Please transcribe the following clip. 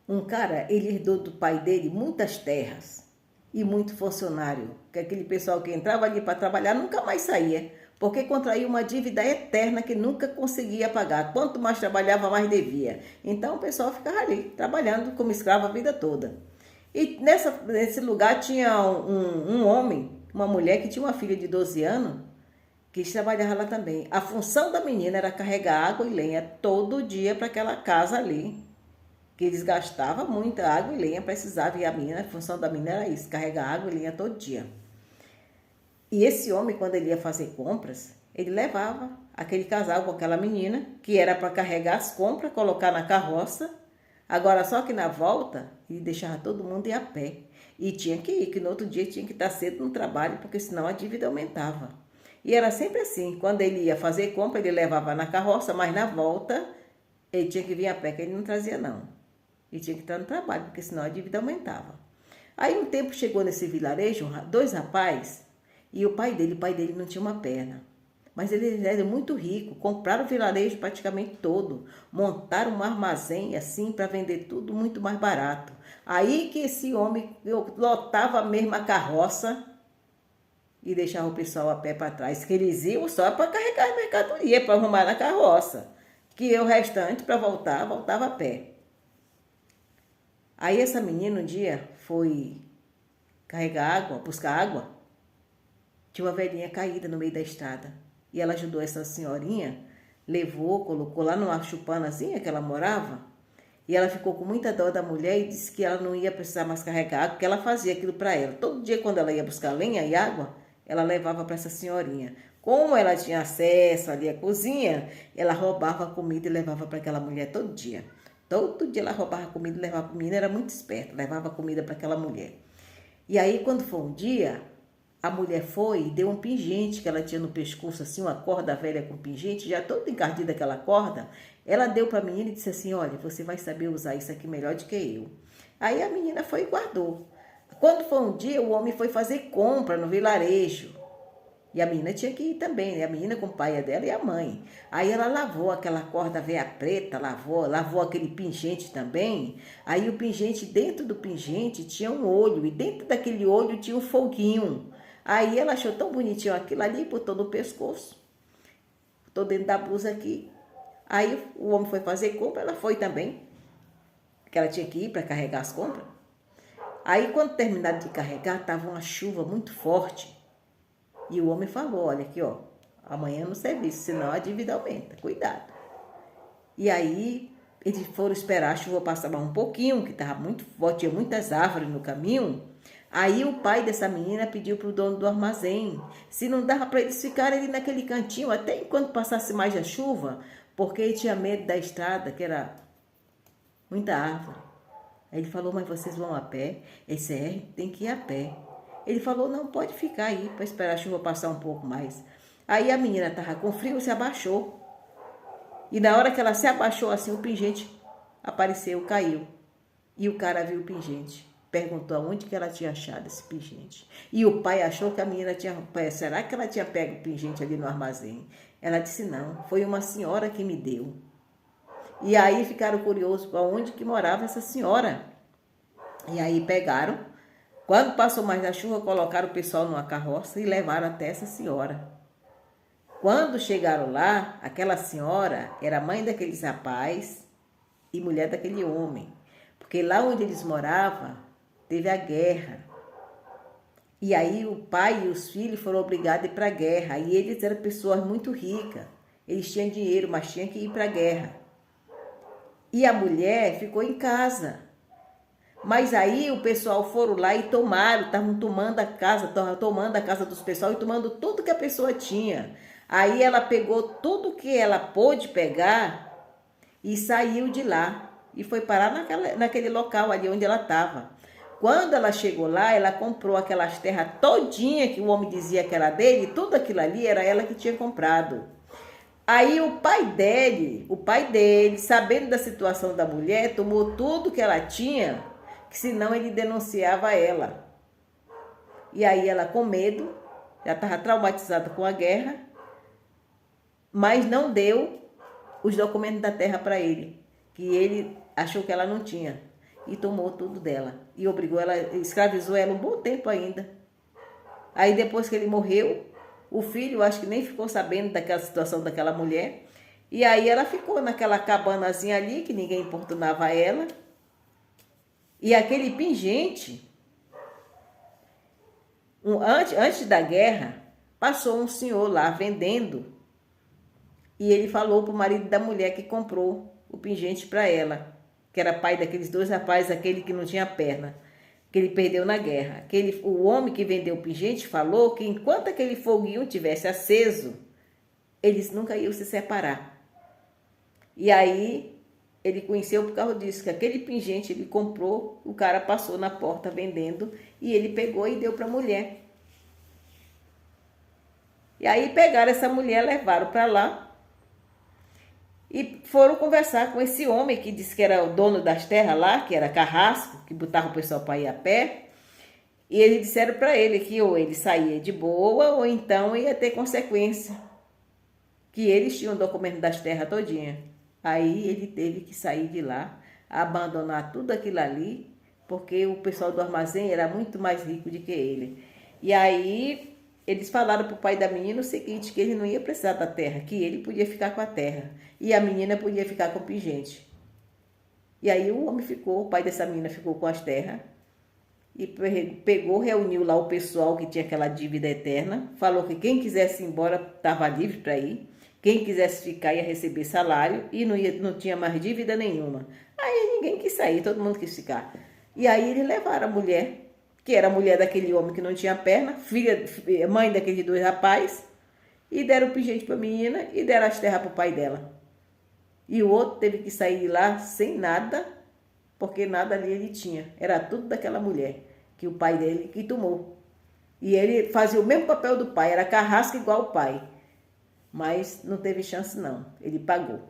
Um cara, ele herdou do pai dele muitas terras e muito funcionário, que aquele pessoal que entrava ali para trabalhar nunca mais saía, porque contraía uma dívida eterna que nunca conseguia pagar. Quanto mais trabalhava, mais devia. Então o pessoal ficava ali, trabalhando como escravo a vida toda. E nesse lugar tinha um homem, uma mulher que tinha uma filha de 12 anos, que trabalhava lá também. A função da menina era carregar água e lenha todo dia para aquela casa ali, que eles gastavam muita água e lenha, precisava, e a menina, a função da menina era isso, carregar água e lenha todo dia. E esse homem, quando ele ia fazer compras, ele levava aquele casal com aquela menina, que era para carregar as compras, colocar na carroça. Agora, só que na volta, ele deixava todo mundo ir a pé. E tinha que ir, que no outro dia tinha que estar cedo no trabalho, porque senão a dívida aumentava. E era sempre assim, quando ele ia fazer compra, ele levava na carroça, mas na volta, ele tinha que vir a pé, que ele não trazia não. Ele tinha que estar no trabalho, porque senão a dívida aumentava. Aí um tempo chegou nesse vilarejo, dois rapazes, e o pai dele não tinha uma perna. Mas ele era muito rico, compraram o vilarejo praticamente todo, montaram um armazém assim para vender tudo muito mais barato. Aí que esse homem lotava mesmo a carroça e deixava o pessoal a pé para trás, que eles iam só para carregar a mercadoria, para arrumar na carroça, que o restante para voltar, voltava a pé. Aí essa menina um dia foi carregar água, buscar água, tinha uma velhinha caída no meio da estrada. E ela ajudou essa senhorinha, levou, colocou lá numa chupanazinha que ela morava. E ela ficou com muita dó da mulher e disse que ela não ia precisar mais carregar água, porque ela fazia aquilo para ela. Todo dia, quando ela ia buscar lenha e água, ela levava para essa senhorinha. Como ela tinha acesso ali à cozinha, ela roubava a comida e levava para aquela mulher todo dia. Todo dia ela roubava comida e levava para a menina, era muito esperta, levava comida para aquela mulher. E aí, quando foi um dia, a mulher foi e deu um pingente que ela tinha no pescoço, assim, uma corda velha com pingente, já toda encardida aquela corda. Ela deu para a menina e disse assim: olha, você vai saber usar isso aqui melhor do que eu. Aí a menina foi e guardou. Quando foi um dia, o homem foi fazer compra no vilarejo. E a menina tinha que ir também, né? A menina com o pai dela e a mãe. Aí ela lavou aquela corda velha preta, lavou aquele pingente também. Aí o pingente, dentro do pingente tinha um olho, e dentro daquele olho tinha um foguinho. Aí ela achou tão bonitinho aquilo ali, botou no pescoço, botou dentro da blusa aqui. Aí o homem foi fazer compra, ela foi também, que ela tinha que ir para carregar as compras. Aí quando terminaram de carregar, estava uma chuva muito forte. E o homem falou: olha aqui, ó, amanhã no serviço, senão a dívida aumenta, cuidado. E aí eles foram esperar a chuva passar mais um pouquinho, que estava muito forte, tinha muitas árvores no caminho. Aí o pai dessa menina pediu para o dono do armazém se não dava para eles ficarem ali naquele cantinho até enquanto passasse mais a chuva, porque ele tinha medo da estrada, que era muita árvore. Aí ele falou: mas vocês vão a pé? Esse tem que ir a pé. Ele falou: não, pode ficar aí para esperar a chuva passar um pouco mais. Aí a menina estava com frio e se abaixou. E na hora que ela se abaixou assim, o pingente apareceu, caiu. E o cara viu o pingente. Perguntou aonde que ela tinha achado esse pingente. E o pai achou que a menina tinha... Será que ela tinha pego o pingente ali no armazém? Ela disse: não, foi uma senhora que me deu. E aí ficaram curiosos para onde que morava essa senhora. E aí pegaram. Quando passou mais a chuva, colocaram o pessoal numa carroça e levaram até essa senhora. Quando chegaram lá, aquela senhora era mãe daqueles rapazes e mulher daquele homem. Porque lá onde eles moravam, teve a guerra. E aí o pai e os filhos foram obrigados a ir para a guerra. E eles eram pessoas muito ricas. Eles tinham dinheiro, mas tinham que ir para a guerra. E a mulher ficou em casa. Mas aí o pessoal foram lá e tomaram, estavam tomando a casa dos pessoal e tomando tudo que a pessoa tinha. Aí ela pegou tudo que ela pôde pegar e saiu de lá. E foi parar naquele local ali onde ela estava. Quando ela chegou lá, ela comprou aquelas terras todinha que o homem dizia que era dele, tudo aquilo ali era ela que tinha comprado. Aí o pai dele, sabendo da situação da mulher, tomou tudo que ela tinha, que senão ele denunciava ela. E aí ela, com medo, já estava traumatizada com a guerra, mas não deu os documentos da terra para ele, que ele achou que ela não tinha. e tomou tudo dela. E obrigou ela, escravizou ela um bom tempo ainda. Aí depois que ele morreu, o filho acho que nem ficou sabendo daquela situação daquela mulher. E aí ela ficou naquela cabanazinha ali, que ninguém importunava ela. E aquele pingente, antes da guerra, passou um senhor lá vendendo. E ele falou para o marido da mulher que comprou o pingente para ela, que era pai daqueles dois rapazes, aquele que não tinha perna, que ele perdeu na guerra. O homem que vendeu o pingente falou que enquanto aquele foguinho tivesse aceso, eles nunca iam se separar. E aí ele conheceu por causa disso, que aquele pingente ele comprou, o cara passou na porta vendendo e ele pegou e deu para a mulher. E aí pegaram essa mulher, levaram para lá e foram conversar com esse homem que disse que era o dono das terras lá, que era carrasco, que botava o pessoal para ir a pé. E eles disseram para ele que ou ele saía de boa ou então ia ter consequência, que eles tinham o documento das terras todinha. Aí ele teve que sair de lá, abandonar tudo aquilo ali, porque o pessoal do armazém era muito mais rico do que ele. E aí eles falaram para o pai da menina o seguinte, que ele não ia precisar da terra, que ele podia ficar com a terra e a menina podia ficar com o pingente. E aí o homem ficou, o pai dessa menina ficou com as terras e pegou, reuniu lá o pessoal que tinha aquela dívida eterna, falou que quem quisesse ir embora estava livre para ir. Quem quisesse ficar ia receber salário e não tinha mais dívida nenhuma. Aí ninguém quis sair, todo mundo quis ficar. E aí eles levaram a mulher, que era a mulher daquele homem que não tinha perna, mãe daqueles dois rapazes, e deram o pingente para a menina e deram as terras para o pai dela. E o outro teve que sair de lá sem nada, porque nada ali ele tinha. Era tudo daquela mulher, que o pai dele que tomou. E ele fazia o mesmo papel do pai, era carrasco igual o pai. Mas não teve chance não, ele pagou.